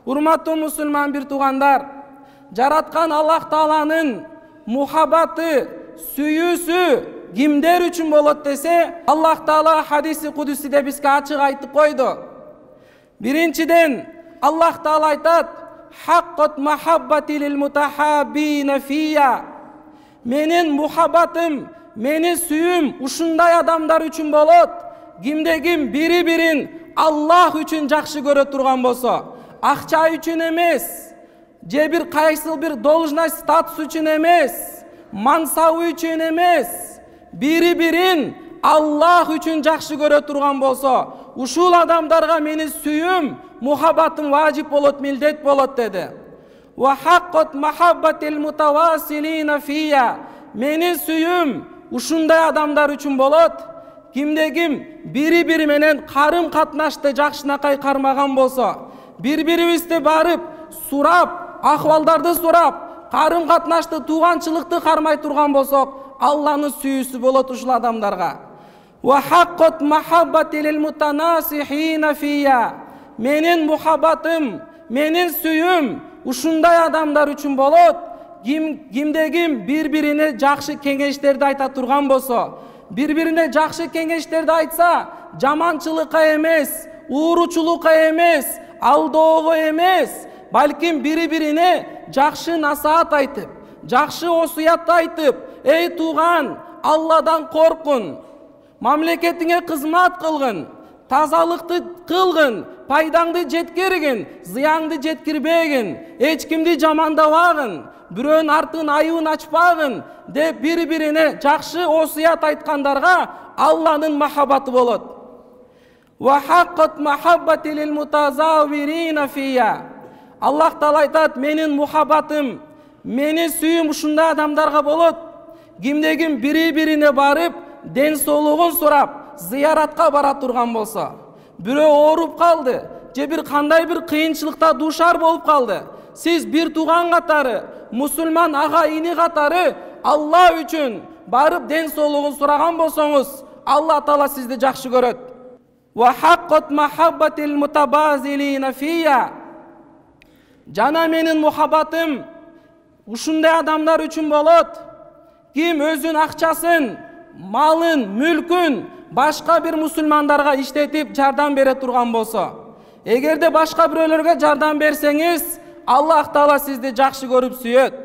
Урматтуу мусулман бир туугандар, жараткан Аллах Тааланын мухаббаты, сүйүүсү кимдер үчүн болот десе, Аллах Таала хадиси кудусиде бизге ачык айтып койду. Биринчиден Аллах Таала айтат: "Хаккат махаббати лил мутахаббина фия". Менин мухаббатым, менин сүйүүм ушундай адамдар үчүн болот. Кимде-ким бири-бирин Аллах үчүн жакшы көрө турган болсо, акча үчүн эмес, же бир кайсыл бир должность, статус үчүн эмес, мансабы үчүн эмес, бири-бирин Аллах үчүн жакшы көрө турган болсо, ушул адамдарга менин сүйүүм, мухаббатым важип болот, милдет болот деди. Ва хаккат махаббатил мутавасилина фия. Менин сүйүүм ушундай адамдар үчүн болот. Кимде-ким бири-бири менен карым катнашты жакшынакай кармаган болсо, бири-бирибизди барып сурап, акыбалдарды сурап, карым катнашты, тууганчылыкты кармай турган болсок, Алланын сүйүүсү болот ушул адамдарга. Ва хаккат махаббати лил мутанасихина фия. Менин мухаббатым, менин сүйүүм ушундай адамдар үчүн болот. Кимде-ким бири-бирине жакшы кеңештерди айта турган болсо, бири-бирине жакшы кеңештерди айтса, жаманчылыкка эмес, ууручулукка эмес, алdoого эмес, балким бири-бирине жакшы насаат айтып, жакшы осуят айтып: "Эй тууган, Алладан коркун, мамлекетиңе кызмат кылгын, тазалыкты кылгын, пайдаңды жеткиргин, зыянды жеткирбегин, эч кимди жамандабагын, бирөөнүн артын айыбын ачпагын" деп бири-бирине жакшы осуят айткандарга Алланын махаббаты болот. Ва хаккат махаббати лил мутазавирина фия. Аллах Таала айтат: "Менин мухаббатым, менин сүйүүм ушундай адамдарга болот. Кимде-ким бири-бирине барып, ден соолугун сурап, зыяратка бара турган болсо, бирөө ооруп калды, же бир кандай бир кыйынчылыкта дуушар болуп калды, сиз бир тууган катары, мусулман ага ини катары Алла үчүн барып ден соолугун сураган болсоңуз, Аллах Таала сизди жакшы көрөт. Ва хаккат махаббатил мутабазилина фия. Жана менин мухаббатым ушундай адамдар үчүн болот. Ким өзүнүн акчасын, малын, мүлкүн башка бир мусулмандарга иштетип жардам бере турган болсо, эгерде башка бирөөлөргө жардам берсеңиз, Аллах Таала сизди жакшы көрүп сүйөт.